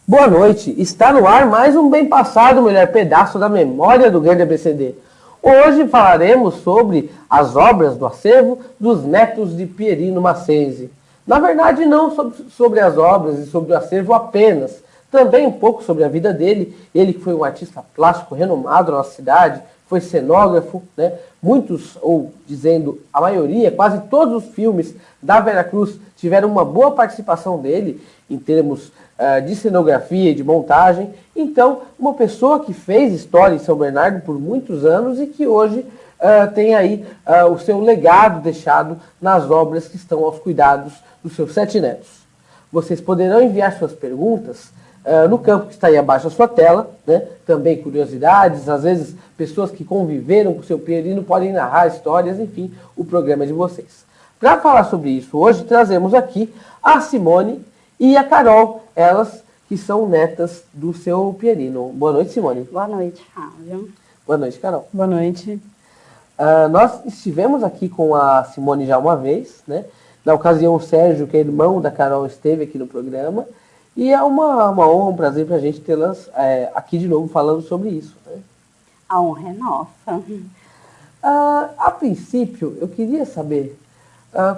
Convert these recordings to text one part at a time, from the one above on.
Boa noite, está no ar mais um Bem Passado, o melhor pedaço da memória do grande ABCD. Hoje falaremos sobre as obras do acervo dos netos de Pierino Maccenzi. Na verdade, não sobre as obras e sobre o acervo apenas, também um pouco sobre a vida dele. Ele que foi um artista plástico renomado na nossa cidade, foi cenógrafo, né? Muitos, ou dizendo a maioria, quase todos os filmes da Veracruz tiveram uma boa participação dele em termos de cenografia e de montagem. Então, uma pessoa que fez história em São Bernardo por muitos anos e que hoje tem aí o seu legado deixado nas obras que estão aos cuidados dos seus 7 netos. Vocês poderão enviar suas perguntas no campo que está aí abaixo da sua tela, né? Também curiosidades, às vezes pessoas que conviveram com o seu Pierino podem narrar histórias, enfim, o programa é de vocês. Para falar sobre isso, hoje trazemos aqui a Simone e a Carol, elas que são netas do seu Pierino. Boa noite, Simone. Boa noite, Fábio. Boa noite, Carol. Boa noite. Nós estivemos aqui com a Simone já uma vez, né? Na ocasião, o Sérgio, que é irmão da Carol, esteve aqui no programa. E é uma honra, um prazer para a gente tê-las aqui de novo falando sobre isso, né? A honra é nossa. A princípio, eu queria saber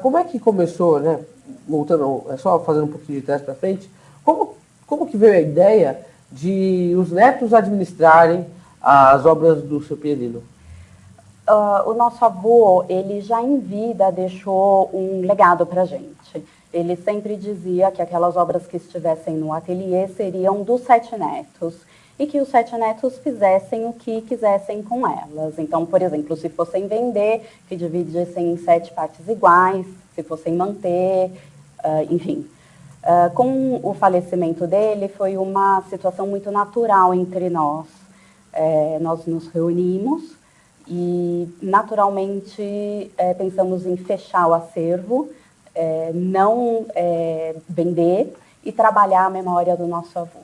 como é que começou, né? Voltando, só fazendo um pouquinho de trás para frente, como que veio a ideia de os netos administrarem as obras do seu Pierino? O nosso avô, ele já em vida deixou um legado para a gente. Ele sempre dizia que aquelas obras que estivessem no ateliê seriam dos 7 netos e que os 7 netos fizessem o que quisessem com elas. Então, por exemplo, se fossem vender, que dividissem em 7 partes iguais, se fossem manter, enfim. Com o falecimento dele, foi uma situação muito natural entre nós. Nós nos reunimos e, naturalmente, pensamos em fechar o acervo, não vender e trabalhar a memória do nosso avô.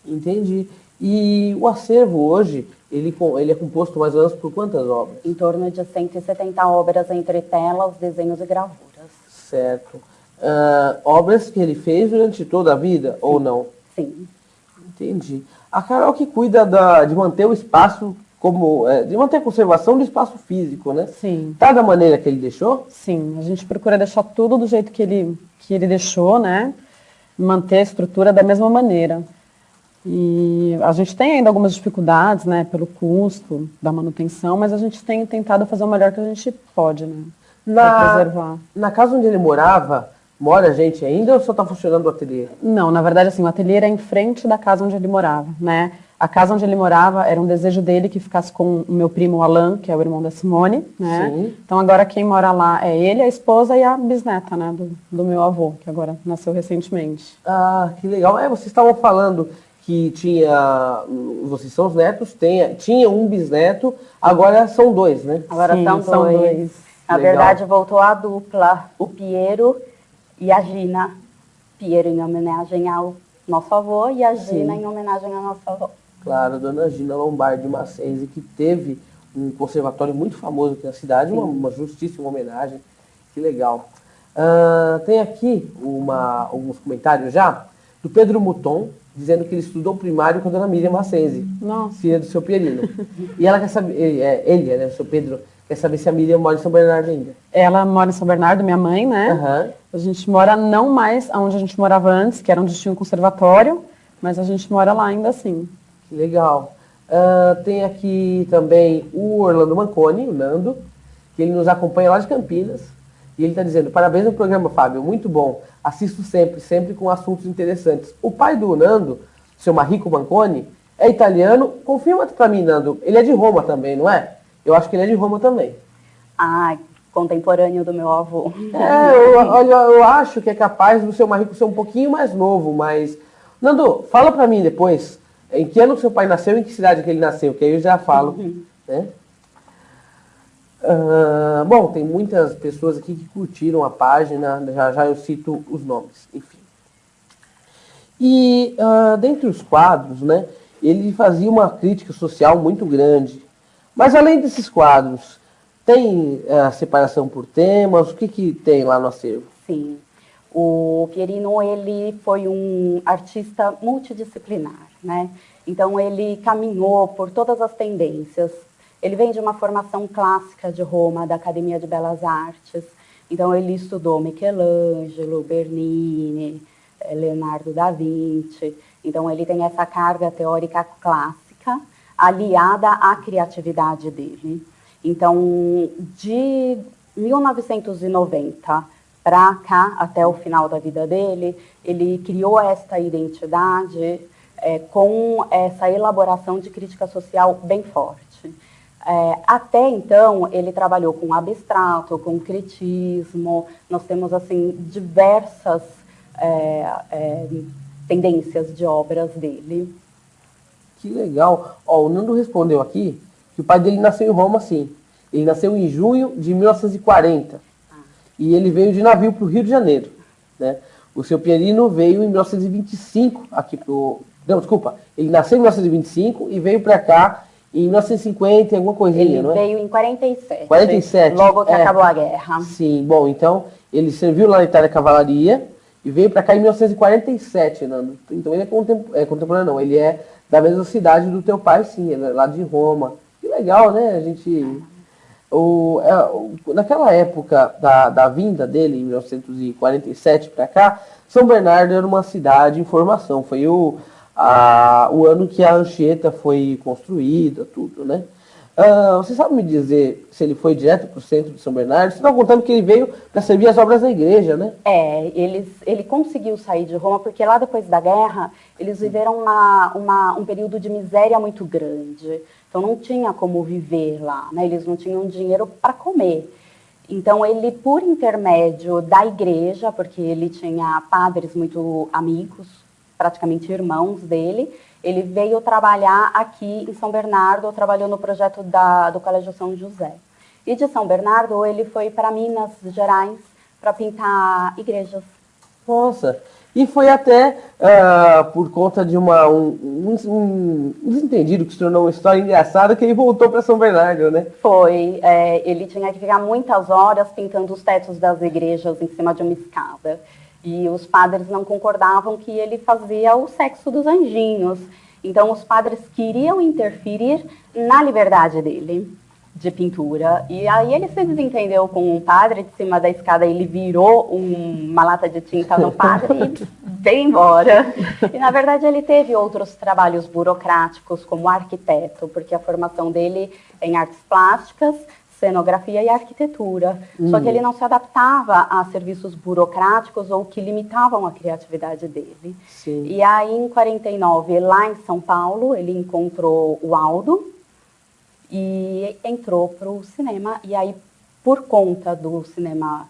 Entendi. E o acervo hoje, ele é composto mais ou menos por quantas obras? Em torno de 170 obras entre telas, desenhos e gravuras. Certo. Obras que ele fez durante toda a vida, ou não? Sim. Entendi. A Carol que cuida de manter o espaço, de manter a conservação do espaço físico, né? Sim. Tá da maneira que ele deixou? Sim, a gente procura deixar tudo do jeito que ele deixou, né? Manter a estrutura da mesma maneira. E a gente tem ainda algumas dificuldades, né? Pelo custo da manutenção, mas a gente tem tentado fazer o melhor que a gente pode, né? Para preservar. Na casa onde ele morava, mora gente ainda ou só está funcionando o ateliê? Não, na verdade, assim, o ateliê era em frente da casa onde ele morava, né? A casa onde ele morava era um desejo dele que ficasse com o meu primo Alan, que é o irmão da Simone, né? Sim. Então agora quem mora lá é ele, a esposa e a bisneta, né? Do meu avô, que agora nasceu recentemente. Ah, que legal. Vocês estavam falando que vocês são os netos, tinha um bisneto, agora são 2, né? Agora Sim, são dois. Na legal. verdade, voltou a dupla, o Piero e a Gina. Piero em homenagem ao nosso avô e a Gina em homenagem ao nosso avô. Claro, dona Gina Lombardi Maccenzi, que teve um conservatório muito famoso aqui na cidade, uma justíssima homenagem. Que legal. Tem aqui alguns comentários já do Pedro Muton, dizendo que ele estudou primário com a dona Miriam Maccenzi, filha do seu Pierino. E ela quer saber, ele, né, o seu Pedro, quer saber se a Miriam mora em São Bernardo ainda. Ela mora em São Bernardo, minha mãe, né? Uhum. A gente mora não mais onde a gente morava antes, que era onde tinha um conservatório, mas a gente mora lá ainda assim. Que legal. Tem aqui também o Orlando Manconi, o Nando, que ele nos acompanha lá de Campinas. E ele está dizendo, parabéns no programa, Fábio, muito bom. Assisto sempre com assuntos interessantes. O pai do Nando, seu Marico Manconi, é italiano. Confirma para mim, Nando, ele é de Roma também, não é? Eu acho que ele é de Roma também. Ah, contemporâneo do meu avô. Eu acho que é capaz do seu Marico ser um pouquinho mais novo, mas... Nando, fala para mim depois, em que ano seu pai nasceu e em que cidade que ele nasceu, que aí eu já falo, né? Bom, tem muitas pessoas aqui que curtiram a página, já eu cito os nomes, enfim. E dentre os quadros, né, ele fazia uma crítica social muito grande. Mas além desses quadros, tem a separação por temas? O que tem lá no acervo? Sim. O Pierino, ele foi um artista multidisciplinar, né? Então, ele caminhou por todas as tendências. Ele vem de uma formação clássica de Roma, da Academia de Belas Artes. Então, ele estudou Michelangelo, Bernini, Leonardo da Vinci. Então, ele tem essa carga teórica clássica aliada à criatividade dele. Então, de 1990 para cá, até o final da vida dele, ele criou esta identidade com essa elaboração de crítica social bem forte. Até então, ele trabalhou com abstrato, com critismo, nós temos assim diversas tendências de obras dele. Que legal. Ó, o Nando respondeu aqui que o pai dele nasceu em Roma, sim. Ele nasceu em junho de 1940. E ele veio de navio para o Rio de Janeiro. Né? O seu Pierino veio em 1925 aqui para o... Não, desculpa. Ele nasceu em 1925 e veio para cá em 1950, alguma coisinha, não é? Ele veio em 47. 47. Logo que acabou a guerra. Sim, bom, então ele serviu lá na Itália Cavalaria e veio para cá em 1947, Nando. Então ele é contemporâneo, não. Ele é da mesma cidade do teu pai, sim. Ele é lá de Roma. Que legal, né? A gente... naquela época da vinda dele, em 1947 para cá, São Bernardo era uma cidade em formação. Foi o ano que a Anchieta foi construída, tudo, né? Você sabe me dizer se ele foi direto para o centro de São Bernardo? Você estava contando que ele veio para servir as obras da igreja, né? Ele conseguiu sair de Roma porque lá depois da guerra eles viveram um período de miséria muito grande. Então não tinha como viver lá, né? Eles não tinham dinheiro para comer. Então ele, por intermédio da igreja, porque ele tinha padres muito amigos, praticamente irmãos dele, ele veio trabalhar aqui em São Bernardo, trabalhou no projeto do Colégio São José. E de São Bernardo ele foi para Minas Gerais para pintar igrejas. Nossa! E foi até por conta de um desentendido que se tornou uma história engraçada que ele voltou para São Bernardo, né? Foi. Ele tinha que ficar muitas horas pintando os tetos das igrejas em cima de uma escada. E os padres não concordavam que ele fazia o sexo dos anjinhos. Então os padres queriam interferir na liberdade dele de pintura. E aí ele se desentendeu com um padre de cima da escada, ele virou uma lata de tinta no padre e veio embora. E na verdade ele teve outros trabalhos burocráticos como arquiteto, porque a formação dele é em artes plásticas, cenografia e arquitetura. Só que ele não se adaptava a serviços burocráticos ou que limitavam a criatividade dele. Sim. E aí em 49, lá em São Paulo, ele encontrou o Aldo, e entrou para o cinema, e aí, por conta do cinema,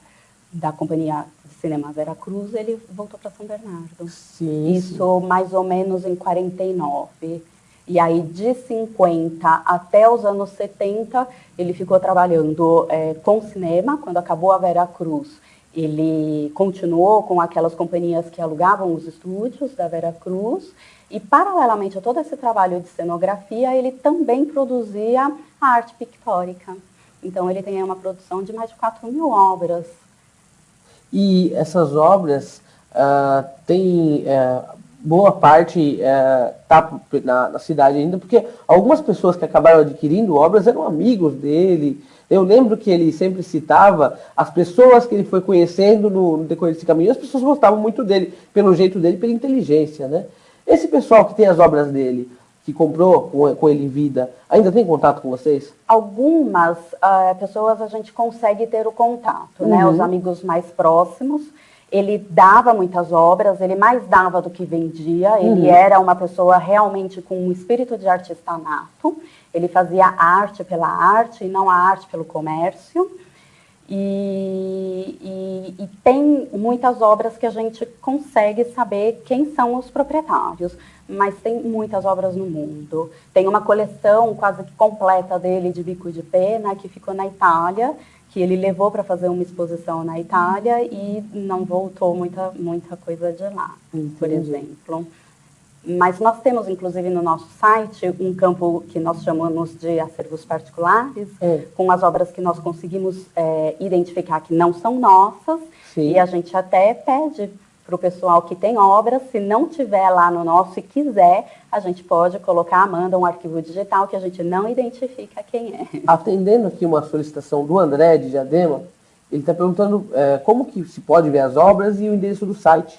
da Companhia de Cinema Vera Cruz, ele voltou para São Bernardo. Sim, Isso mais ou menos em 49. E aí, de 50 até os anos 70, ele ficou trabalhando com cinema. Quando acabou a Vera Cruz, ele continuou com aquelas companhias que alugavam os estúdios da Vera Cruz. E, paralelamente a todo esse trabalho de cenografia, ele também produzia a arte pictórica. Então, ele tem uma produção de mais de 4.000 obras. E essas obras têm boa parte tá na cidade ainda, porque algumas pessoas que acabaram adquirindo obras eram amigos dele. Eu lembro que ele sempre citava as pessoas que ele foi conhecendo no decorrer desse caminho. As pessoas gostavam muito dele, pelo jeito dele, pela inteligência, né? Esse pessoal que tem as obras dele, que comprou com ele em vida, ainda tem contato com vocês? Algumas pessoas a gente consegue ter o contato, né? Os amigos mais próximos. Ele dava muitas obras, ele mais dava do que vendia. Ele era uma pessoa realmente com um espírito de artista nato. Ele fazia arte pela arte e não a arte pelo comércio. E tem muitas obras que a gente consegue saber quem são os proprietários, mas tem muitas obras no mundo. Tem uma coleção quase completa dele de bico de pena que ficou na Itália, que ele levou para fazer uma exposição na Itália e não voltou muita coisa de lá, por exemplo. Mas nós temos, inclusive, no nosso site, um campo que nós chamamos de acervos particulares, com as obras que nós conseguimos identificar que não são nossas, e a gente até pede para o pessoal que tem obras, se não tiver lá no nosso e quiser, a gente pode colocar, manda um arquivo digital que a gente não identifica quem é. Atendendo aqui uma solicitação do André de Diadema, ele está perguntando como que se pode ver as obras e o endereço do site.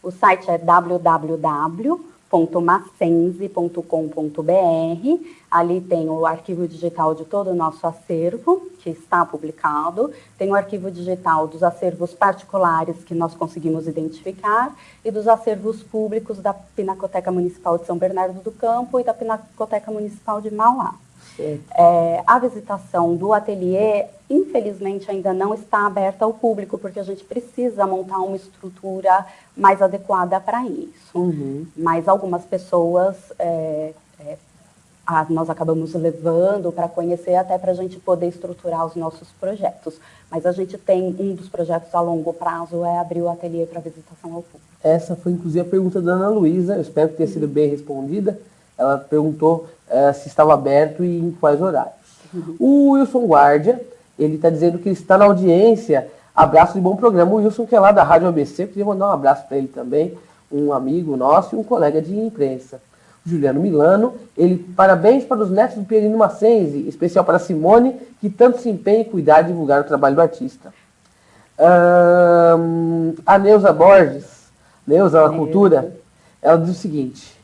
O site é www.macense.com.br. Ali tem o arquivo digital de todo o nosso acervo, que está publicado. Tem o arquivo digital dos acervos particulares que nós conseguimos identificar e dos acervos públicos da Pinacoteca Municipal de São Bernardo do Campo e da Pinacoteca Municipal de Mauá. A visitação do ateliê, infelizmente, ainda não está aberta ao público, porque a gente precisa montar uma estrutura mais adequada para isso. Mas algumas pessoas nós acabamos levando para conhecer, até para a gente poder estruturar os nossos projetos. Mas a gente tem um dos projetos a longo prazo, é abrir o ateliê para visitação ao público. Essa foi, inclusive, a pergunta da Ana Luísa, eu espero que tenha sido bem respondida. Ela perguntou se estava aberto e em quais horários. O Wilson Guardia, ele está dizendo que ele está na audiência. Abraço de bom programa. O Wilson, que é lá da Rádio ABC, eu queria mandar um abraço para ele também, um amigo nosso e um colega de imprensa. Juliano Milano, ele, parabéns para os netos do Pierino Maccense, especial para Simone, que tanto se empenha em cuidar e divulgar o trabalho do artista. A Neuza Borges, Neuza Cultura, ela diz o seguinte: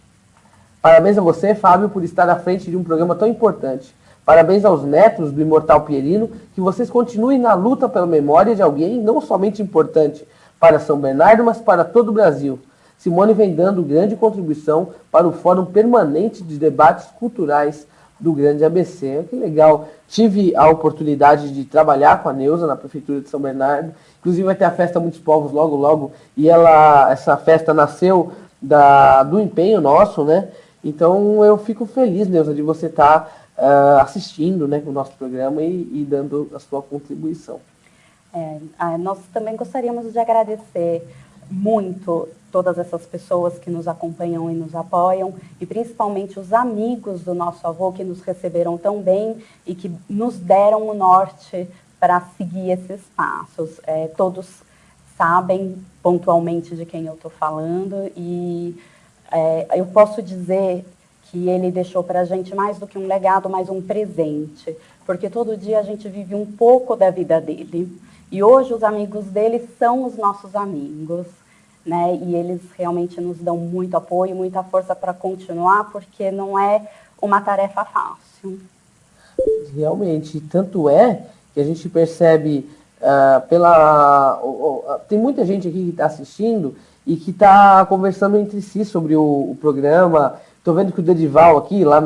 parabéns a você, Fábio, por estar à frente de um programa tão importante. Parabéns aos netos do imortal Pierino, que vocês continuem na luta pela memória de alguém não somente importante para São Bernardo, mas para todo o Brasil. Simone vem dando grande contribuição para o Fórum Permanente de Debates Culturais do Grande ABC. Que legal. Tive a oportunidade de trabalhar com a Neuza na Prefeitura de São Bernardo. Inclusive vai ter a Festa Muitos Povos logo, logo. E essa festa nasceu do empenho nosso, né? Então eu fico feliz, Neuza, de você estar assistindo, né, o nosso programa e dando a sua contribuição. Nós também gostaríamos de agradecer muito todas essas pessoas que nos acompanham e nos apoiam, e principalmente os amigos do nosso avô que nos receberam tão bem e que nos deram o norte para seguir esses passos. Todos sabem pontualmente de quem eu estou falando, e eu posso dizer que ele deixou para a gente mais do que um legado, mais um presente, porque todo dia a gente vive um pouco da vida dele. E hoje os amigos dele são os nossos amigos, né? E eles realmente nos dão muito apoio, muita força para continuar, porque não é uma tarefa fácil. Realmente, tanto é que a gente percebe tem muita gente aqui que está assistindo e que está conversando entre si sobre o programa. Estou vendo que o Dedival aqui, lá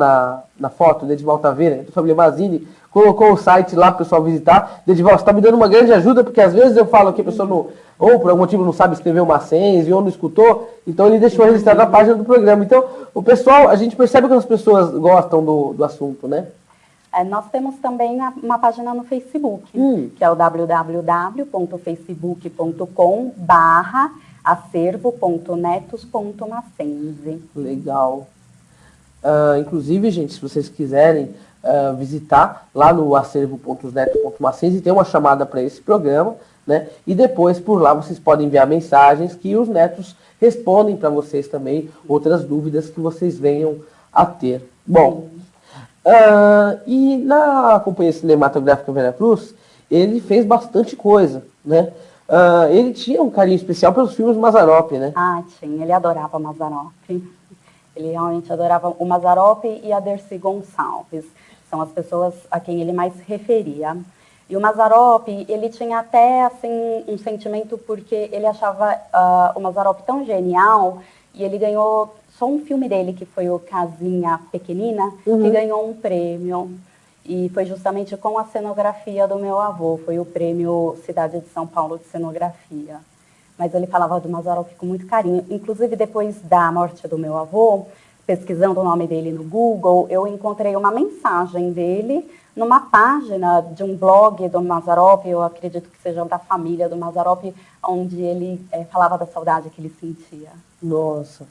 na foto, o Dedival Taveira, do Família Mazini, colocou o site lá para o pessoal visitar. Dedival, você está me dando uma grande ajuda, porque às vezes eu falo que a pessoa não, ou por algum motivo não sabe escrever o Maccense, ou não escutou, então ele deixou registrado na página do programa. Então, o pessoal, a gente percebe que as pessoas gostam do assunto, né? Nós temos também uma página no Facebook, que é o www.facebook.com/acervo.netos.maccense. Legal. Inclusive, gente, se vocês quiserem visitar lá no acervo.netos.maccense, tem uma chamada para esse programa, né? E depois, por lá, vocês podem enviar mensagens que os netos respondem para vocês também, outras dúvidas que vocês venham a ter. Bom, e na Companhia Cinematográfica Veracruz, ele fez bastante coisa, né? Ele tinha um carinho especial pelos filmes Mazzaropi, né? Tinha. Ele adorava Mazzaropi. Ele realmente adorava o Mazzaropi e a Dercy Gonçalves. São as pessoas a quem ele mais referia. E o Mazzaropi, ele tinha até assim, um sentimento, porque ele achava o Mazzaropi tão genial, e ele ganhou só um filme dele, que foi o Casinha Pequenina, que ganhou um prêmio. E foi justamente com a cenografia do meu avô, foi o prêmio Cidade de São Paulo de Cenografia. Mas ele falava do Mazzaropi com muito carinho. Inclusive, depois da morte do meu avô, pesquisando o nome dele no Google, eu encontrei uma mensagem dele numa página de um blog do Mazzaropi, eu acredito que seja da família do Mazzaropi, onde ele falava da saudade que ele sentia. Nossa.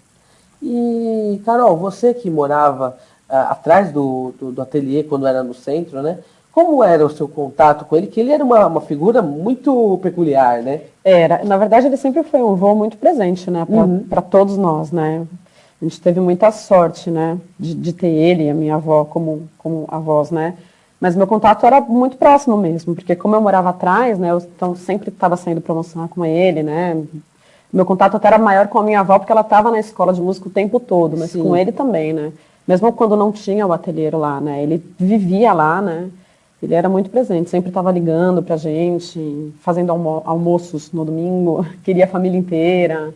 E, Carol, você que morava atrás do ateliê, quando era no centro, né? Como era o seu contato com ele? Que ele era uma figura muito peculiar, né? Era. Na verdade, ele sempre foi um avô muito presente, né? Para todos nós, né? A gente teve muita sorte, né? De ter ele e a minha avó como avós, né? Mas meu contato era muito próximo mesmo, porque como eu morava atrás, né? Então sempre estava saindo para almoçar com ele, né? Meu contato até era maior com a minha avó, porque ela estava na escola de música o tempo todo, mas Sim. com ele também, né? Mesmo quando não tinha o ateliê lá, né? Ele vivia lá, né? Ele era muito presente, sempre estava ligando pra gente, fazendo almoços no domingo, queria a família inteira.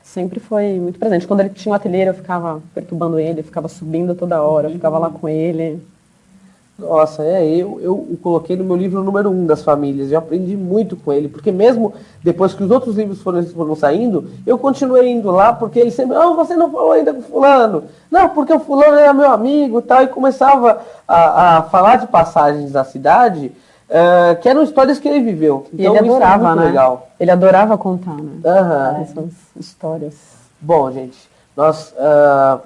Sempre foi muito presente. Quando ele tinha um ateliê, eu ficava perturbando ele, ficava subindo toda hora, eu ficava lá com ele. Nossa, eu o coloquei no meu livro número 1 das famílias. Eu aprendi muito com ele, porque mesmo depois que os outros livros foram saindo, eu continuei indo lá, porque ele sempre, não, você não falou ainda com fulano. Não, porque o fulano era meu amigo e tal, e começava a falar de passagens da cidade, que eram histórias que ele viveu. Então, e ele adorava, isso é muito né? legal. Ele adorava contar, né? Uhum. Essas histórias. Bom, gente, nós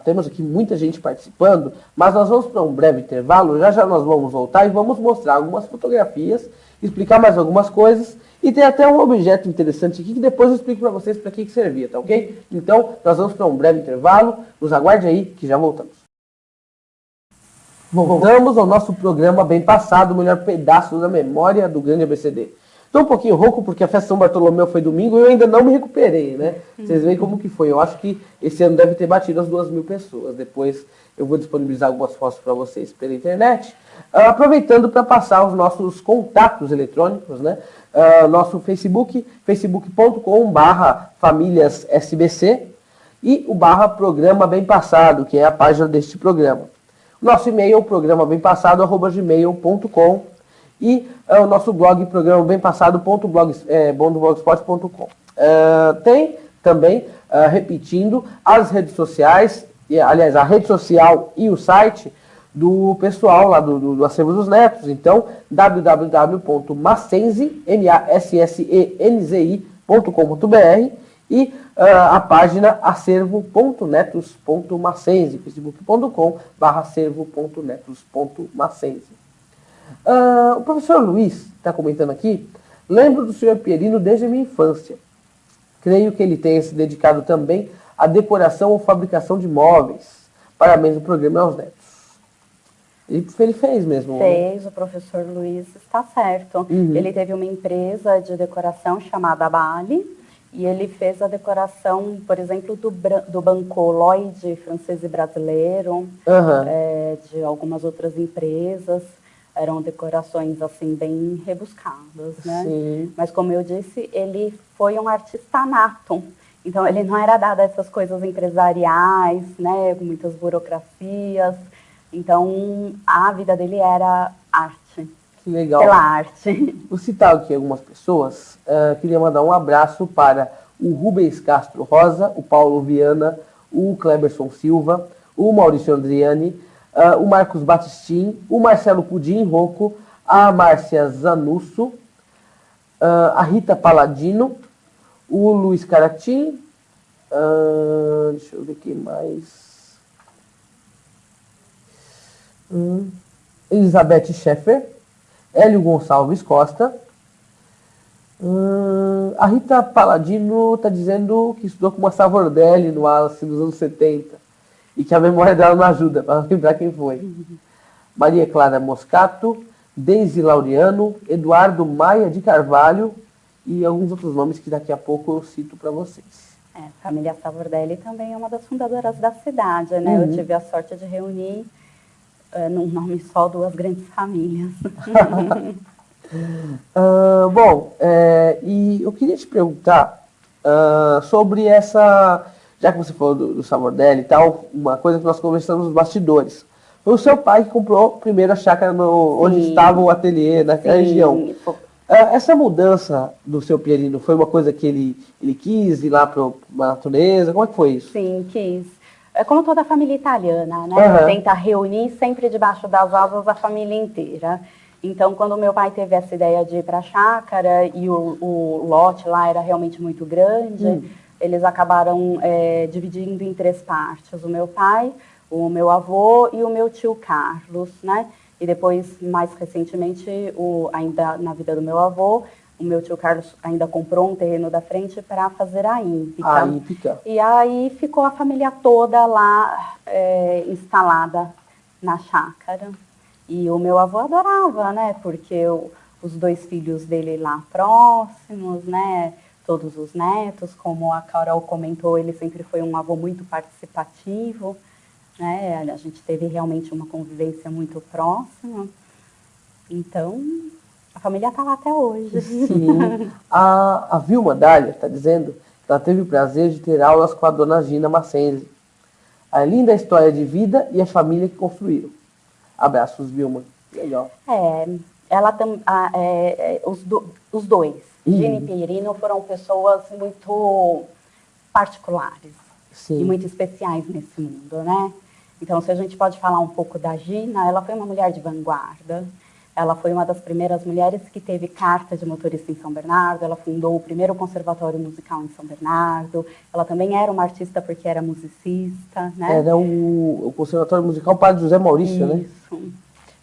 temos aqui muita gente participando, mas nós vamos para um breve intervalo, já nós vamos voltar e vamos mostrar algumas fotografias, explicar mais algumas coisas, e tem até um objeto interessante aqui que depois eu explico para vocês para que servia, tá ok? Então, nós vamos para um breve intervalo, nos aguarde aí que já voltamos. Voltamos ao nosso programa Bem Passado, o melhor pedaço da memória do grande ABCD. Estou um pouquinho rouco porque a festa São Bartolomeu foi domingo e eu ainda não me recuperei, né? Vocês veem como que foi. Eu acho que esse ano deve ter batido as 2.000 pessoas. Depois eu vou disponibilizar algumas fotos para vocês pela internet. Aproveitando para passar os nossos contatos eletrônicos, né? Nosso Facebook, facebook.com/famíliassbc e o /programa Bem Passado, que é a página deste programa. Nosso e-mail, programabempassado@gmail.com. E o nosso blog, programabempassado.blogspot.com. Tem também, repetindo, as redes sociais, aliás, a rede social e o site do pessoal lá do Acervo dos Netos. Então, www.massenzi.com.br e a página acervo.netos.massenzi, facebook.com/acervo.netos.massenzi. O professor Luiz está comentando aqui, lembro do senhor Pierino desde a minha infância. Creio que ele tenha se dedicado também à decoração ou fabricação de móveis. Parabéns ao programa e aos netos. Ele fez mesmo. Fez, né? O professor Luiz está certo. Ele teve uma empresa de decoração chamada Bali, e ele fez a decoração, por exemplo, do Banco Lloyd, francês e brasileiro, de algumas outras empresas. Eram decorações, assim, bem rebuscadas, né? Sim. Mas, como eu disse, ele foi um artista nato. Então, ele não era dado a essas coisas empresariais, né? Com muitas burocracias. Então, a vida dele era arte. Que legal. Pela arte. Vou citar aqui algumas pessoas. Queria mandar um abraço para o Rubens Castro Rosa, o Paulo Viana, o Cleberson Silva, o Maurício Andriani, o Marcos Batistin, o Marcelo Pudim Rocco, a Márcia Zanusso, a Rita Paladino, o Luiz Caratim, deixa eu ver quem mais, Elizabeth Schaeffer, Hélio Gonçalves Costa, a Rita Paladino está dizendo que estudou com uma Savordelli no Wallace nos anos 70. E que a memória dela não ajuda para lembrar quem foi. Maria Clara Moscato, Deise Laureano, Eduardo Maia de Carvalho e alguns outros nomes que daqui a pouco eu cito para vocês. A família Savordelli também é uma das fundadoras da cidade, né? Eu tive a sorte de reunir num nome só 2 grandes famílias. E eu queria te perguntar sobre essa... Já que você falou do Savordelli e tal, uma coisa que nós conversamos nos bastidores. Foi o seu pai que comprou primeiro a chácara onde estava o ateliê, naquela região. Essa mudança do seu Pierino foi uma coisa que ele quis ir lá para a natureza? Como é que foi isso? Sim, quis. É como toda a família italiana, né? Aham. Tenta reunir sempre debaixo das asas a família inteira. Então, quando meu pai teve essa ideia de ir para a chácara e o lote lá era realmente muito grande, eles acabaram dividindo em 3 partes. O meu pai, o meu avô e o meu tio Carlos, né? E depois, mais recentemente, ainda na vida do meu avô, o meu tio Carlos ainda comprou um terreno da frente para fazer a hípica. A hípica. E aí ficou a família toda lá instalada na chácara. E o meu avô adorava, né? Porque os 2 filhos dele lá próximos, né? Todos os netos, como a Carol comentou, ele sempre foi um avô muito participativo, né? A gente teve realmente uma convivência muito próxima. Então, a família está lá até hoje. Sim. A Vilma Dália está dizendo que ela teve o prazer de ter aulas com a dona Gina Massenzi. A linda história de vida e a família que construíram. Abraços, Vilma. Legal. Os dois, Gina e Pierino, foram pessoas muito particulares. Sim. E muito especiais nesse mundo, né? Então, se a gente pode falar um pouco da Gina, ela foi uma mulher de vanguarda. Ela foi uma das primeiras mulheres que teve carta de motorista em São Bernardo. Ela fundou o primeiro conservatório musical em São Bernardo. Ela também era uma artista porque era musicista, né? Era o Conservatório Musical Padre José Maurício, né? Isso.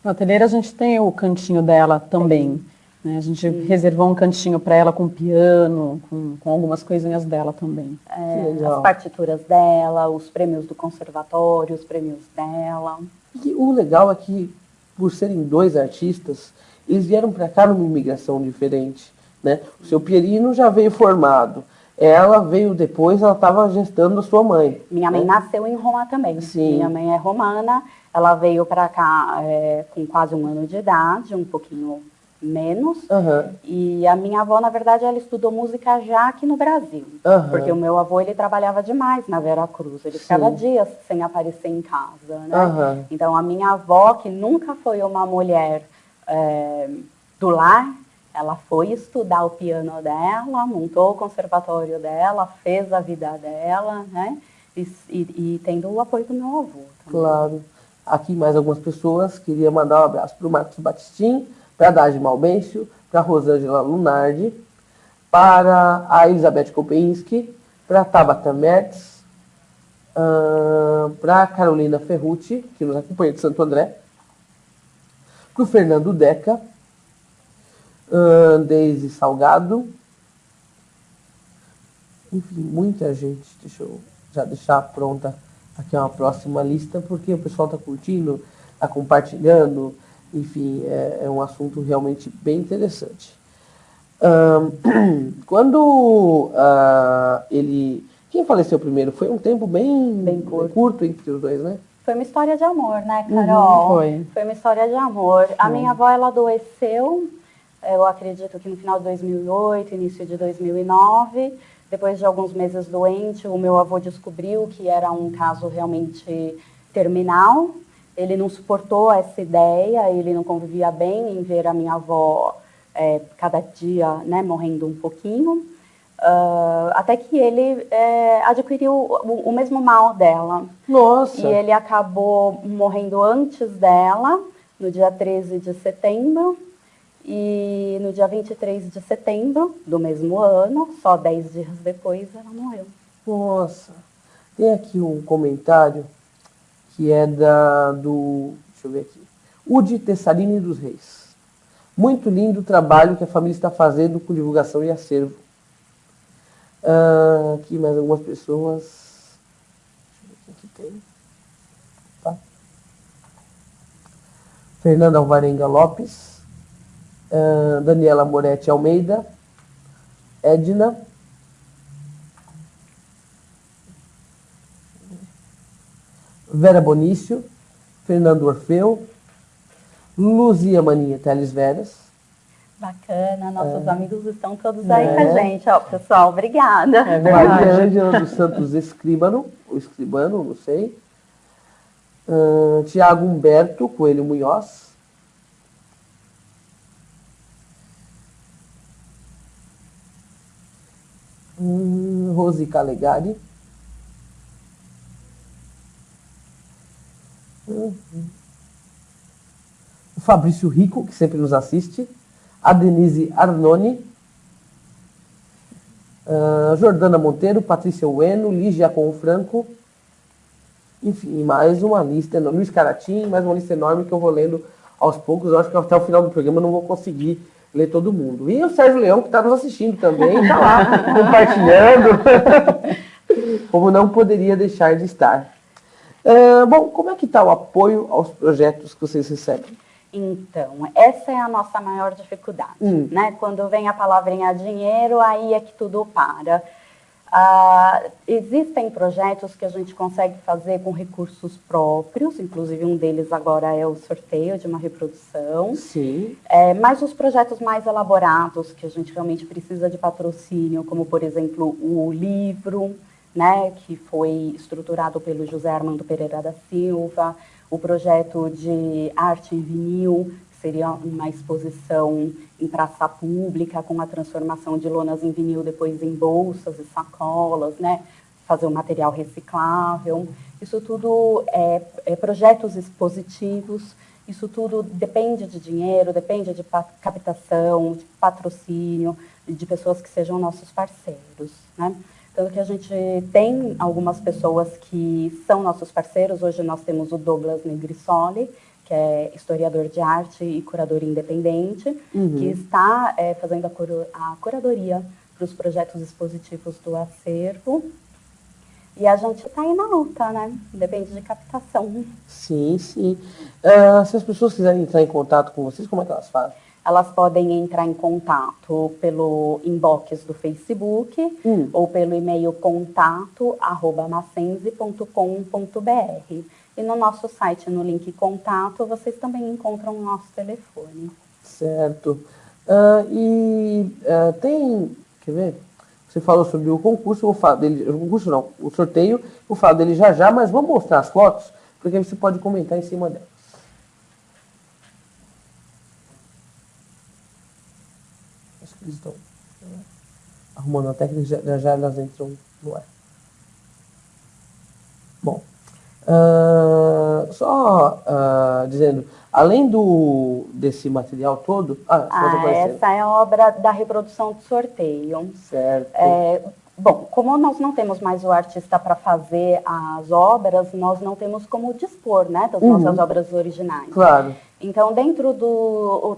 No ateliê a gente tem o cantinho dela também. Né? A gente reservou um cantinho para ela com piano, com algumas coisinhas dela também. As partituras dela, os prêmios do conservatório, os prêmios dela. E o legal é que, por serem 2 artistas, eles vieram para cá numa imigração diferente, né? O seu Pierino já veio formado. Ela veio depois, ela estava gestando a sua mãe. Minha mãe nasceu em Roma também. Sim. Minha mãe é romana. Ela veio para cá com quase 1 ano de idade, um pouquinho menos. Uhum. E a minha avó, na verdade, ela estudou música já aqui no Brasil. Uhum. Porque o meu avô, ele trabalhava demais na Vera Cruz. Ele ficava dias sem aparecer em casa, né? Uhum. Então, a minha avó, que nunca foi uma mulher do lar, ela foi estudar o piano dela, montou o conservatório dela, fez a vida dela, né? E tendo o apoio do meu avô também. Claro. Aqui mais algumas pessoas. Queria mandar um abraço para o Marcos Batistin, para a Dagi Malbêncio, para a Rosângela Lunardi, para a Elizabeth Kopinski, para a Tabata Metz, para a Carolina Ferrucci, que nos acompanha de Santo André, para o Fernando Deca, Deise Salgado, enfim, muita gente. Deixa eu já deixar pronta aqui uma próxima lista, porque o pessoal está curtindo, está compartilhando, enfim, é um assunto realmente bem interessante. Quando quem faleceu primeiro? Foi um tempo bem curto entre os 2, né? Foi uma história de amor, né, Carol? Foi uma história de amor. A minha avó, ela adoeceu, eu acredito que no final de 2008, início de 2009. Depois de alguns meses doente, o meu avô descobriu que era um caso realmente terminal. Ele não suportou essa ideia, ele não convivia bem em ver a minha avó cada dia, né, morrendo um pouquinho. Até que ele adquiriu o mesmo mal dela. Nossa! E ele acabou morrendo antes dela, no dia 13 de setembro. E no dia 23 de setembro do mesmo ano, só 10 dias depois, ela morreu. Nossa! Tem aqui um comentário que é deixa eu ver aqui, Udi Tessalini dos Reis. Muito lindo o trabalho que a família está fazendo com divulgação e acervo. Aqui mais algumas pessoas. Deixa eu ver o que tem. Tá. Fernanda Alvarenga Lopes. Daniela Moretti Almeida. Edna. Vera Bonício. Fernando Orfeu. Luzia Maninha Teles Veras. Bacana, nossos amigos estão todos aí com a gente. Ó, pessoal, obrigada. Maria Ângela dos Santos Escribano, ou Escribano, não sei. Tiago Humberto Coelho Munhoz. Rose Calegari. O Fabrício Rico, que sempre nos assiste. A Denise Arnone. Jordana Monteiro, Patrícia Ueno, Lígia Confranco. Enfim, mais uma lista enorme. Luiz Caratim, mais uma lista enorme que eu vou lendo aos poucos. Eu acho que até o final do programa eu não vou conseguir ler todo mundo. E o Sérgio Leão, que está nos assistindo também, está lá, compartilhando. Como não poderia deixar de estar. Bom, como é que está o apoio aos projetos que vocês recebem? Então, essa é a nossa maior dificuldade, né? Quando vem a palavrinha dinheiro, aí é que tudo para. Existem projetos que a gente consegue fazer com recursos próprios, inclusive um deles agora é o sorteio de uma reprodução. Sim. Mas os projetos mais elaborados, que a gente realmente precisa de patrocínio, como, por exemplo, o livro, né, que foi estruturado pelo José Armando Pereira da Silva, o projeto de arte em vinil, que seria uma exposição em praça pública, com a transformação de lonas em vinil depois em bolsas e sacolas, né, fazer um material reciclável. Isso tudo é projetos expositivos, isso tudo depende de dinheiro, depende de captação, de patrocínio, de pessoas que sejam nossos parceiros, né? Tanto que a gente tem algumas pessoas que são nossos parceiros. Hoje nós temos o Douglas Negrisoli, que é historiador de arte e curador independente, que está fazendo a curadoria para os projetos expositivos do acervo. E a gente está aí na luta, né? Depende de captação. Sim, sim. Se as pessoas quiserem entrar em contato com vocês, como é que elas fazem? Elas podem entrar em contato pelo inbox do Facebook ou pelo e-mail contato@macense.com.br. E no nosso site, no link contato, vocês também encontram o nosso telefone. Certo. Tem, quer ver? Você falou sobre o concurso, eu vou falar dele, o concurso não, o sorteio, eu vou falar dele já já, mas vamos mostrar as fotos, porque aí você pode comentar em cima delas. Acho que eles estão arrumando a técnica, já já elas entram no ar. Bom, dizendo, além desse material todo... essa é a obra da reprodução do sorteio. Certo. Bom, como nós não temos mais o artista para fazer as obras, nós não temos como dispor, né, das nossas obras originais. Claro. Então, dentro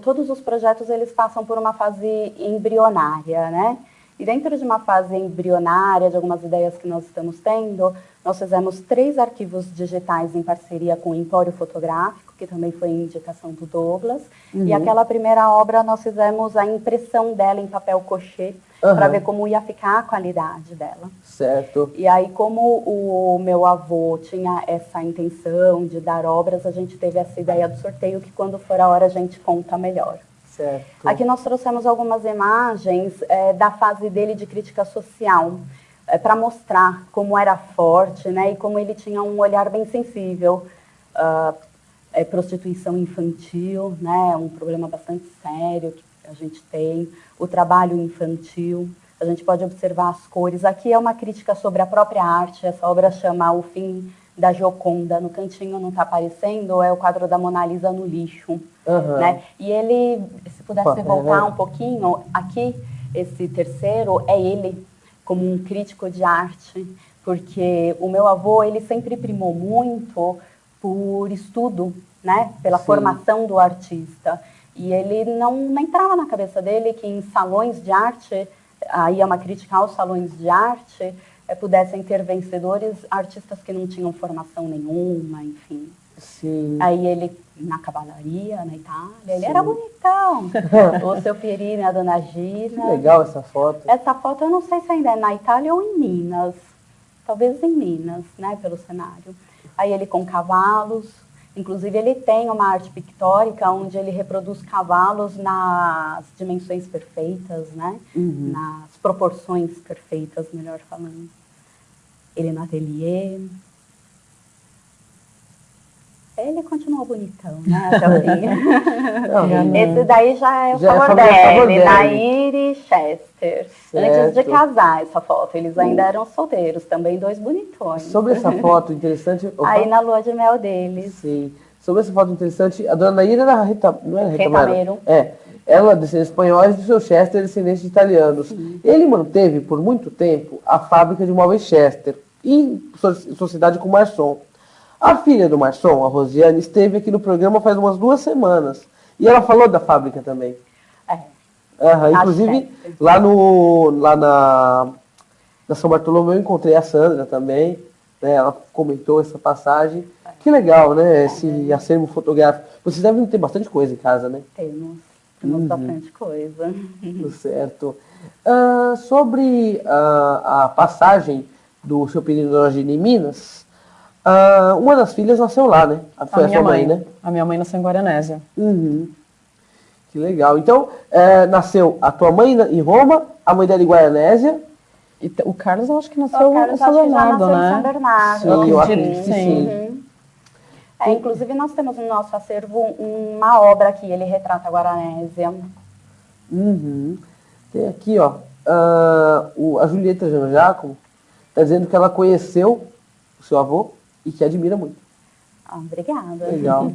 todos os projetos, eles passam por uma fase embrionária, né? E dentro de uma fase embrionária, de algumas ideias que nós estamos tendo, nós fizemos 3 arquivos digitais em parceria com o Empório Fotográfico, que também foi indicação do Douglas. E aquela primeira obra, nós fizemos a impressão dela em papel cochê, para ver como ia ficar a qualidade dela. Certo. E aí, como o meu avô tinha essa intenção de dar obras, a gente teve essa ideia do sorteio, que quando for a hora a gente conta melhor. Certo. Aqui nós trouxemos algumas imagens da fase dele de crítica social, para mostrar como era forte, né, e como ele tinha um olhar bem sensível. Prostituição infantil, né, um problema bastante sério que a gente tem, o trabalho infantil, a gente pode observar as cores. Aqui é uma crítica sobre a própria arte, essa obra chama O Fim da Gioconda, no cantinho não está aparecendo, é o quadro da Mona Lisa no lixo. Né? E ele, se pudesse voltar um pouquinho, aqui, esse terceiro, é ele como um crítico de arte, porque o meu avô, ele sempre primou muito por estudo, né? Pela formação do artista. E ele não entrava na cabeça dele que em salões de arte, aí é uma crítica aos salões de arte, pudessem ter vencedores artistas que não tinham formação nenhuma, enfim. Sim. Aí ele, na cavalaria, na Itália, ele era bonitão. O seu Pierini, a dona Gina. Que legal essa foto. Essa foto eu não sei se ainda é na Itália ou em Minas. Talvez em Minas, né, pelo cenário. Aí ele com cavalos. Inclusive ele tem uma arte pictórica onde ele reproduz cavalos nas dimensões perfeitas, né? Nas proporções perfeitas, melhor falando. Ele no ateliê. Ele continua bonitão, né? Até o fim. Não, Esse daí já é o Já é a favor família dele, Savordelli. Nair e Chester. Antes de Certo. casar essa foto, eles ainda eram solteiros, também dois bonitões. Sobre essa foto interessante... Opa. Aí na lua de mel deles. Sim. Sobre essa foto interessante, a dona Nair era a Rita... Não era a Rita Mara? Retameiro. É. Ela, descendente de espanhóis, do seu Chester, descendente de italianos. Sim. Ele manteve, por muito tempo, a fábrica de móveis Chester, em sociedade com o Marçom. A filha do Marçom, a Rosiane, esteve aqui no programa faz umas 2 semanas. E ela falou da fábrica também. É. Inclusive, lá na São Bartolomeu eu encontrei a Sandra também. Né, ela comentou essa passagem. Que legal, né? Esse acervo fotográfico. Vocês devem ter bastante coisa em casa, né? Temos bastante coisa. Certo. Sobre a passagem do seu período de origem em Minas, uma das filhas nasceu lá, né? Foi a sua mãe, né? A minha mãe nasceu em Guaranésia. Uhum. Que legal. Então, nasceu a tua mãe em Roma, a mãe dela em Guaranésia. E o Carlos, eu acho que nasceu Carlos, em São acho que já Bernardo, nasceu né? em São Bernardo. Sim, eu acredito acredito que que sim. Uhum. Inclusive, nós temos no nosso acervo uma obra que ele retrata a Guaranésia. Uhum. Tem aqui, ó, a Julieta Giacomo está dizendo que ela conheceu o seu avô e que admira muito. Obrigada. Legal.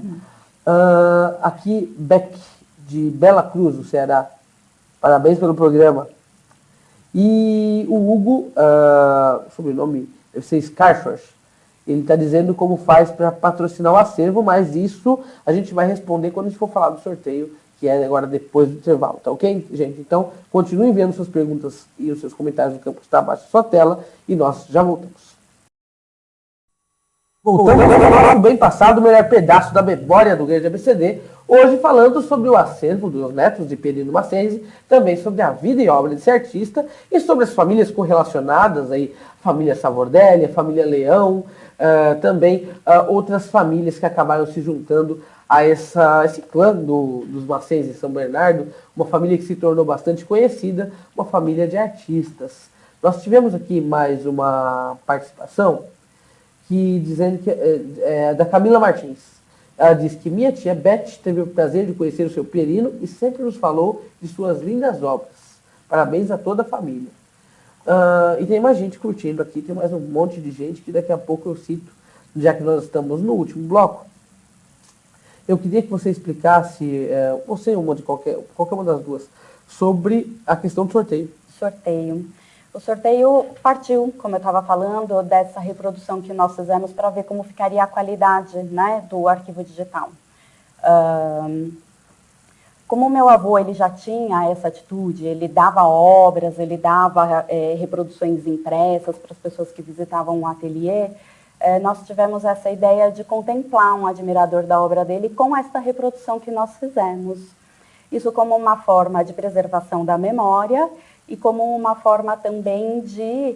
Aqui, Beck, de Bela Cruz, no Ceará. Parabéns pelo programa. E o Hugo, sobrenome, deve ser Scarford, ele está dizendo como faz para patrocinar o acervo, mas isso a gente vai responder quando a gente for falar do sorteio, que é agora depois do intervalo, tá ok, gente? Então, continue enviando suas perguntas e os seus comentários no campo que está abaixo da sua tela e nós já voltamos. Voltamos ao nosso bem passado, o melhor pedaço da memória do Grande ABCD, hoje falando sobre o acervo dos netos de Perino Mackenzie, também sobre a vida e obra desse artista e sobre as famílias correlacionadas, aí, a família Savordelli, a família Leão, também outras famílias que acabaram se juntando a esse clã dos Mackenzie em São Bernardo, uma família que se tornou bastante conhecida, uma família de artistas. Nós tivemos aqui mais uma participação dizendo que é da Camila Martins. Ela diz que minha tia Beth teve o prazer de conhecer o seu Perino e sempre nos falou de suas lindas obras. Parabéns a toda a família. E tem mais gente curtindo aqui, tem mais um monte de gente que daqui a pouco eu cito, já que nós estamos no último bloco. Eu queria que você explicasse, você uma de qualquer uma das duas, sobre a questão do sorteio. Sorteio. O sorteio partiu, como eu estava falando, dessa reprodução que nós fizemos para ver como ficaria a qualidade, né, do arquivo digital. Como o meu avô ele já tinha essa atitude, ele dava obras, ele dava reproduções impressas para as pessoas que visitavam o ateliê, nós tivemos essa ideia de contemplar um admirador da obra dele com esta reprodução que nós fizemos. Isso como uma forma de preservação da memória e como uma forma também de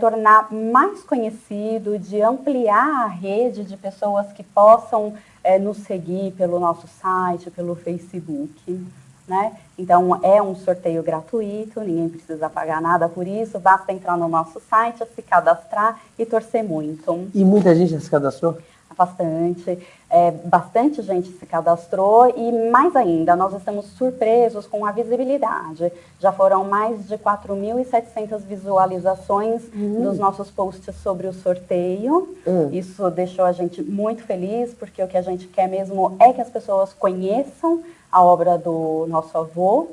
tornar mais conhecido, de ampliar a rede de pessoas que possam nos seguir pelo nosso site, pelo Facebook. Né? Então, é um sorteio gratuito, ninguém precisa pagar nada por isso, basta entrar no nosso site, se cadastrar e torcer muito. E muita gente já se cadastrou? Bastante gente se cadastrou e, mais ainda, nós estamos surpresos com a visibilidade. Já foram mais de 4.700 visualizações dos nossos posts sobre o sorteio. Isso deixou a gente muito feliz, porque o que a gente quer mesmo é que as pessoas conheçam a obra do nosso avô.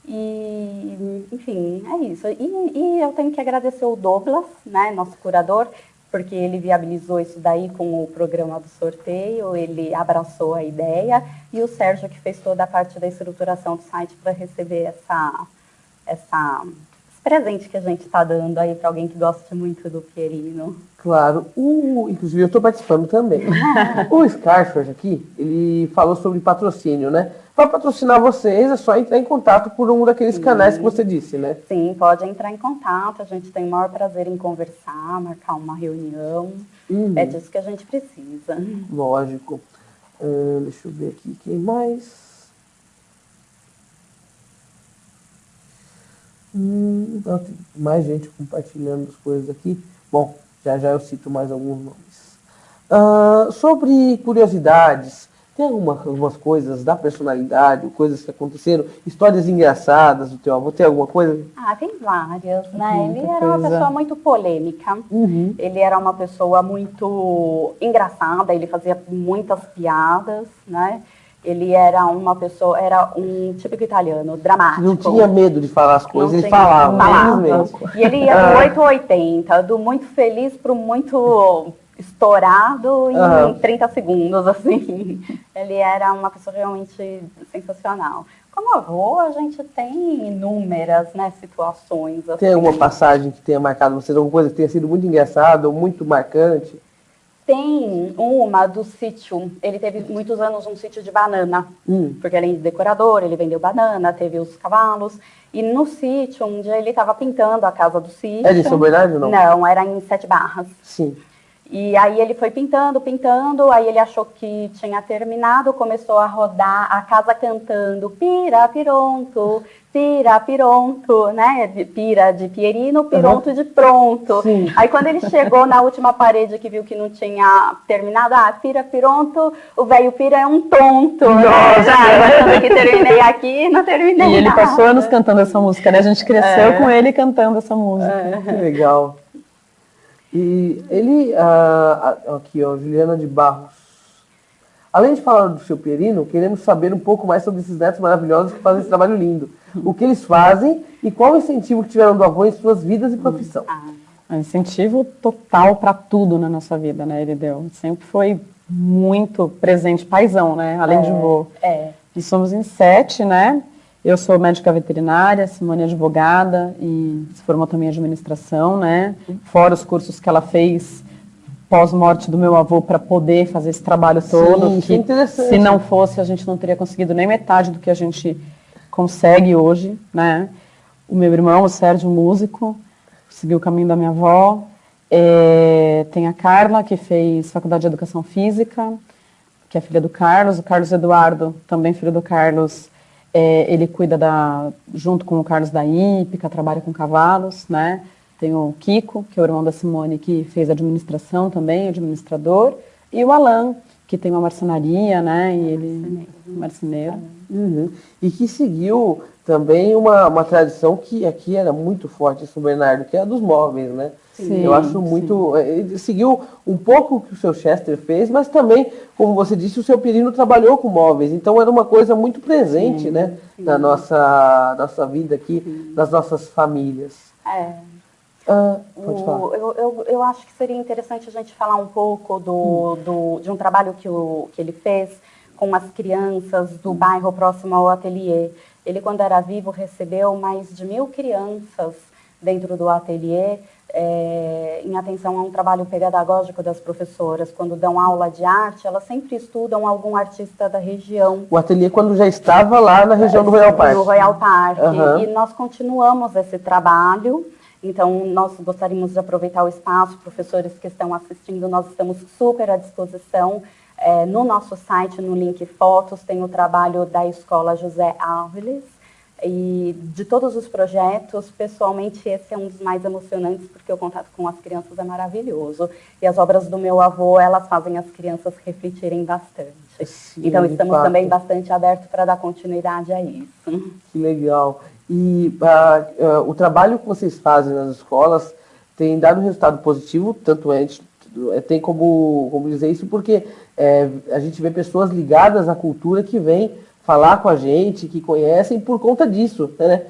E, enfim, é isso. E eu tenho que agradecer o Douglas, né, nosso curador, porque ele viabilizou isso daí com o programa do sorteio, ele abraçou a ideia, e o Sérgio que fez toda a parte da estruturação do site para receber esse presente que a gente está dando aí para alguém que gosta muito do Perino. Claro, inclusive eu estou participando também. O Scarford aqui, ele falou sobre patrocínio, né? Para patrocinar vocês é só entrar em contato por um daqueles canais que você disse, né? Sim, pode entrar em contato, a gente tem o maior prazer em conversar, marcar uma reunião, é disso que a gente precisa. Lógico. Deixa eu ver aqui, quem mais? Tem mais gente compartilhando as coisas aqui. Bom, já eu cito mais alguns nomes. Sobre curiosidades, tem algumas coisas da personalidade, coisas que aconteceram, histórias engraçadas do teu avô, tem alguma coisa? Tem várias, né? Muita Ele era uma coisa. pessoa muito polêmica. Ele era uma pessoa muito engraçada, ele fazia muitas piadas, né? Ele era um típico italiano, dramático. Não tinha medo de falar as coisas, Não ele tinha- falava mesmo. E ele ia do 8 ao 80, do muito feliz para o muito estourado em 30 segundos, assim. Ele era uma pessoa realmente sensacional. Como avô, a gente tem inúmeras, né, situações. Assim. Tem alguma passagem que tenha marcado vocês, alguma coisa que tenha sido muito engraçada ou muito marcante? Tem uma do sítio, ele teve muitos anos um sítio de banana, porque além de decorador, ele vendeu banana, teve os cavalos, e no sítio, um dia ele estava pintando a casa do sítio. É de São Bernardo ou não? Não, era em Sete Barras. Sim. E aí ele foi pintando, aí ele achou que tinha terminado, começou a rodar a casa cantando pira, pironto, né? Pira de Pierino, pironto de pronto. Sim. Aí quando ele chegou na última parede que viu que não tinha terminado, pira, pironto, o velho pira é um tonto. Nossa! Achando que terminei aqui, não terminei E ele nada. passou anos cantando essa música, né? A gente cresceu com ele cantando essa música. Que legal. E ele, aqui ó, Juliana de Barros. Além de falar do seu Pierino, queremos saber um pouco mais sobre esses netos maravilhosos que fazem esse trabalho lindo. O que eles fazem e qual o incentivo que tiveram do avô em suas vidas e profissão. Um incentivo total para tudo na nossa vida, né? Ele deu. Sempre foi muito presente, paizão, né? Além de vô. E somos em 7, né? Eu sou médica veterinária, Simone é advogada e se formou também em administração, né? Fora os cursos que ela fez pós-morte do meu avô para poder fazer esse trabalho todo. Sim, que interessante. Se não fosse, a gente não teria conseguido nem metade do que a gente consegue hoje, né? O meu irmão, o Sérgio, músico, seguiu o caminho da minha avó. Tem a Carla, que fez faculdade de educação física, que é filha do Carlos. O Carlos Eduardo, também filho do Carlos, ele cuida junto com o Carlos da hípica, trabalha com cavalos, né? Tem o Kiko, que é o irmão da Simone, que fez administração também, administrador. E o Alan, que tem uma marcenaria, né? E ele marceneiro. E que seguiu também uma tradição que aqui era muito forte em São Bernardo, que é a dos móveis, né? Sim, eu acho muito... Ele seguiu um pouco o que o seu Chester fez, mas também, como você disse, o seu Pierino trabalhou com móveis. Então era uma coisa muito presente, né? Na nossa vida aqui, nas nossas famílias. Pode falar. Eu acho que seria interessante a gente falar um pouco de um trabalho que ele fez com as crianças do bairro próximo ao ateliê. Ele, quando era vivo, recebeu mais de 1.000 crianças dentro do ateliê, em atenção a um trabalho pedagógico das professoras. Quando dão aula de arte, elas sempre estudam algum artista da região. O ateliê quando já estava lá na região do Royal Park. Do Royal Park. E nós continuamos esse trabalho. Então, nós gostaríamos de aproveitar o espaço, professores que estão assistindo, nós estamos super à disposição. No nosso site, no link Fotos, tem o trabalho da Escola José Álvares. E de todos os projetos, pessoalmente, esse é um dos mais emocionantes, porque o contato com as crianças é maravilhoso. E as obras do meu avô, elas fazem as crianças refletirem bastante. Sim, então, estamos fato. também bastante abertos para dar continuidade a isso. Que legal. E o trabalho que vocês fazem nas escolas tem dado um resultado positivo, tanto tem como dizer isso, porque a gente vê pessoas ligadas à cultura que vêm falar com a gente, que conhecem por conta disso, né?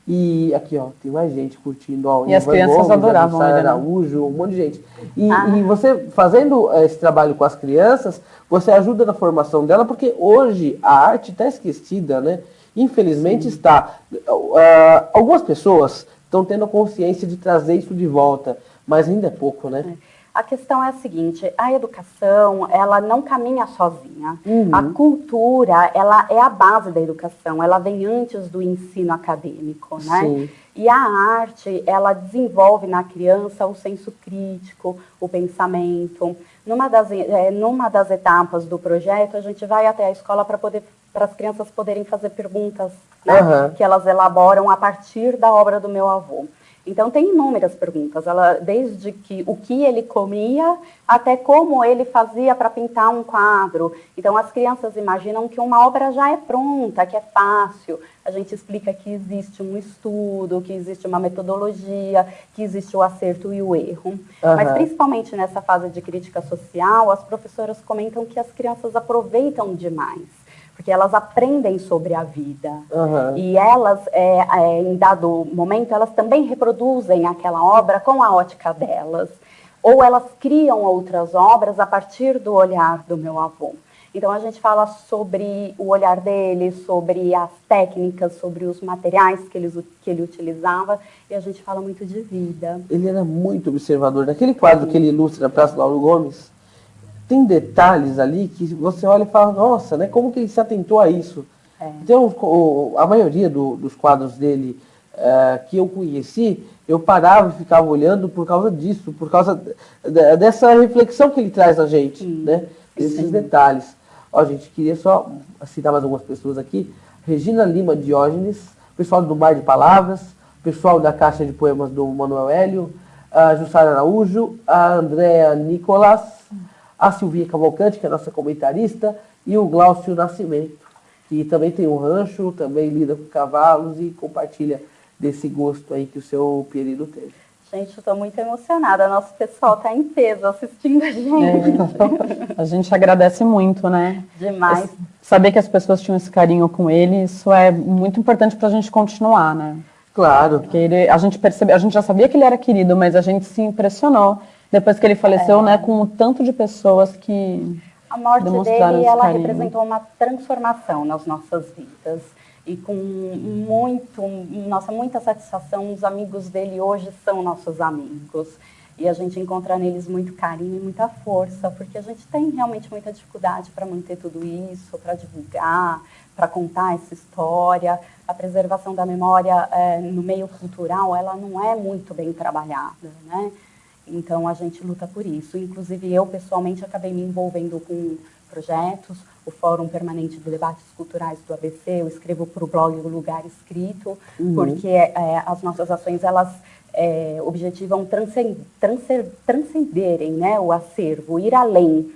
E aqui, ó, tem mais gente curtindo. Ó, E as crianças adoravam ele, né? Araújo, um monte de gente. E você, fazendo esse trabalho com as crianças, você ajuda na formação dela, porque hoje a arte está esquecida, né? Infelizmente está. Algumas pessoas estão tendo a consciência de trazer isso de volta, mas ainda é pouco, né? A questão é a seguinte, a educação, ela não caminha sozinha. A cultura, ela é a base da educação, ela vem antes do ensino acadêmico, né? Sim. E a arte, ela desenvolve na criança o senso crítico, o pensamento. Numa das etapas do projeto, a gente vai até a escola para as crianças poderem fazer perguntas, né, que elas elaboram a partir da obra do meu avô. Então, tem inúmeras perguntas, desde o que ele comia até como ele fazia para pintar um quadro. Então, as crianças imaginam que uma obra já é pronta, que é fácil. A gente explica que existe um estudo, que existe uma metodologia, que existe o acerto e o erro. Mas, principalmente nessa fase de crítica social, as professoras comentam que as crianças aproveitam demais. Porque elas aprendem sobre a vida. E elas, em dado momento, elas também reproduzem aquela obra com a ótica delas. Ou elas criam outras obras a partir do olhar do meu avô. Então, a gente fala sobre o olhar dele, sobre as técnicas, sobre os materiais que ele utilizava, e a gente fala muito de vida. Ele era muito observador. Naquele quadro que ele ilustra na Praça Lauro Gomes, tem detalhes ali que você olha e fala, nossa, né, como que ele se atentou a isso? Então, a maioria dos quadros dele que eu conheci, eu parava e ficava olhando por causa disso, por causa dessa reflexão que ele traz a gente, né, desses detalhes. Ó, gente, queria só citar mais algumas pessoas aqui. Regina Lima Diógenes, pessoal do Mar de Palavras, pessoal da Caixa de Poemas do Manuel Hélio, a Jussara Araújo, a Andréa Nicolas, a Silvia Cavalcante, que é a nossa comentarista, e o Glaucio Nascimento, que também tem um rancho, também lida com cavalos e compartilha desse gosto aí que o seu Pierino teve. Gente, eu estou muito emocionada. Nosso pessoal está em peso assistindo a gente. A gente agradece muito, né? Demais. Saber que as pessoas tinham esse carinho com ele, isso é muito importante para a gente continuar, né? Claro. Porque a gente já sabia que ele era querido, mas a gente se impressionou depois que ele faleceu, né, com o tanto de pessoas que a morte demonstraram dele, esse ela carinho. representou uma transformação nas nossas vidas. E com muita satisfação, os amigos dele hoje são nossos amigos. E a gente encontra neles muito carinho e muita força, porque a gente tem realmente muita dificuldade para manter tudo isso, para divulgar, para contar essa história. A preservação da memória no meio cultural, ela não é muito bem trabalhada, né? Então, a gente luta por isso. Inclusive, eu, pessoalmente, acabei me envolvendo com projetos, o Fórum Permanente de Debates Culturais do ABC, eu escrevo para o blog O Lugar Escrito, porque as nossas ações, elas objetivam transcenderem, né, o acervo, ir além,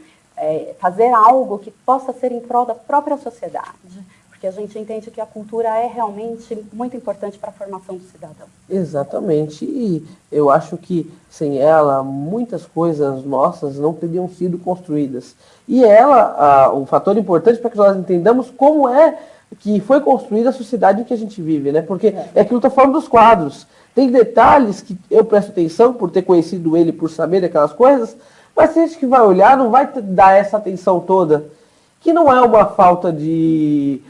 fazer algo que possa ser em prol da própria sociedade. Porque a gente entende que a cultura é realmente muito importante para a formação do cidadão. Exatamente. E eu acho que sem ela, muitas coisas nossas não teriam sido construídas. E ela, um fator importante para que nós entendamos como é que foi construída a sociedade em que a gente vive, né? Porque é aquilo que eu estou falando dos quadros. Tem detalhes que eu presto atenção por ter conhecido ele, por saber daquelas coisas, mas tem gente que vai olhar, não vai dar essa atenção toda. Que não é uma falta de...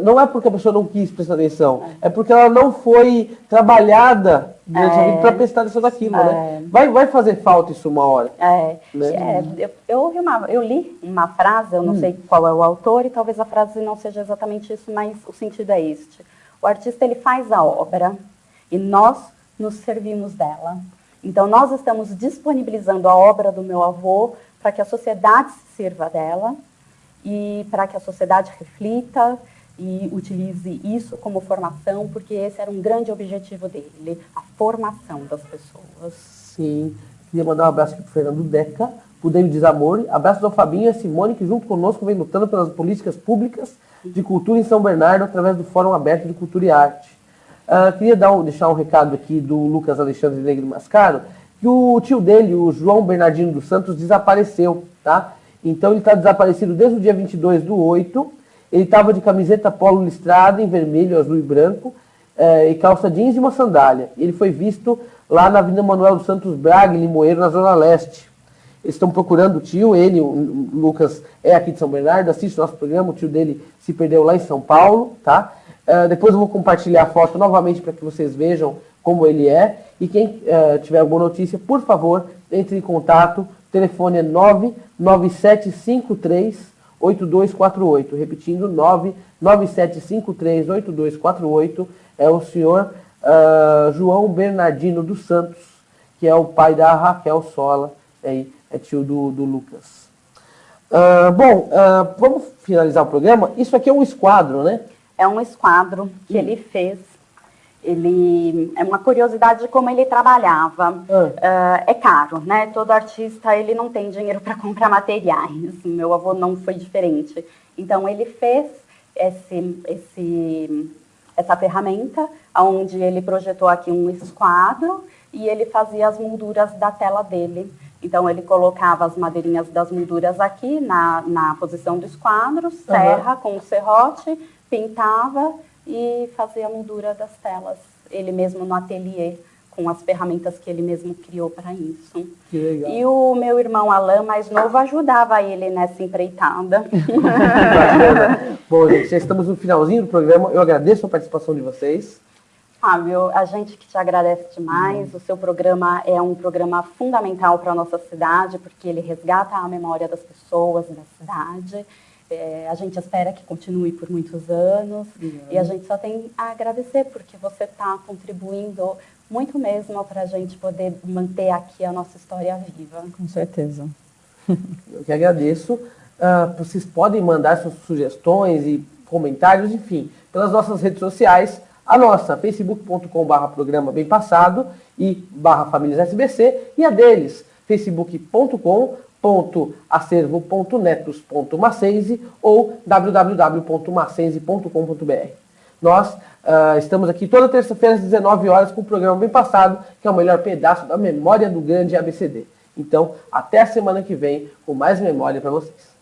não é porque a pessoa não quis prestar atenção, é porque ela não foi trabalhada durante a vida para prestar atenção naquilo, né? Vai fazer falta isso uma hora. Né? Eu li uma frase, eu não sei qual é o autor, e talvez a frase não seja exatamente isso, mas o sentido é este. O artista, ele faz a obra e nós nos servimos dela. Então, nós estamos disponibilizando a obra do meu avô para que a sociedade se sirva dela, e para que a sociedade reflita e utilize isso como formação, porque esse era um grande objetivo dele, a formação das pessoas. Sim. Queria mandar um abraço aqui para o Fernando Deca, para o David Desamore, abraço ao Fabinho e a Simone, que junto conosco vem lutando pelas políticas públicas de cultura em São Bernardo, através do Fórum Aberto de Cultura e Arte. Queria deixar um recado aqui do Lucas Alexandre Negro Mascaro, que o tio dele, o João Bernardino dos Santos, desapareceu, tá? Então ele está desaparecido desde o dia 22/8, ele estava de camiseta polo listrada em vermelho, azul e branco, e calça jeans e uma sandália. Ele foi visto lá na Avenida Manuel dos Santos Braga, em Limoeiro, na Zona Leste. Eles estão procurando o tio, o Lucas é aqui de São Bernardo, assiste o nosso programa, o tio dele se perdeu lá em São Paulo, tá? Depois eu vou compartilhar a foto novamente para que vocês vejam como ele é. E quem tiver alguma notícia, por favor, entre em contato. O telefone é 99753-8248. Repetindo, 99753-8248. É o senhor João Bernardino dos Santos, que é o pai da Raquel Sola, é tio do Lucas. Vamos finalizar o programa. Isso aqui é um esquadro, né? É um esquadro que ele fez. É uma curiosidade de como ele trabalhava. É caro, né? Todo artista, ele não tem dinheiro para comprar materiais. Meu avô não foi diferente. Então, ele fez essa ferramenta, onde ele projetou aqui um esquadro e ele fazia as molduras da tela dele. Então, ele colocava as madeirinhas das molduras aqui na posição do esquadro, serra com o serrote, pintava e fazia a moldura das telas. Ele mesmo no ateliê, com as ferramentas que ele mesmo criou para isso. Que legal. E o meu irmão Alain, mais novo, ajudava ele nessa empreitada. Bom, gente, já estamos no finalzinho do programa. Eu agradeço a participação de vocês. Fábio, a gente que te agradece demais. O seu programa é um programa fundamental para a nossa cidade, porque ele resgata a memória das pessoas da cidade. A gente espera que continue por muitos anos. E a gente só tem a agradecer, porque você está contribuindo muito mesmo para a gente poder manter aqui a nossa história viva. Com certeza. Eu que agradeço. Vocês podem mandar suas sugestões e comentários, enfim, pelas nossas redes sociais. A nossa, facebook.com/programa bem passado e /famíliasSBC, e a deles, facebook.com.acervo.netos.macense ou www.macense.com.br. Nós estamos aqui toda terça-feira às 19 horas com o programa Bem Passado, que é o melhor pedaço da memória do grande ABCD. Então, até a semana que vem com mais memória para vocês.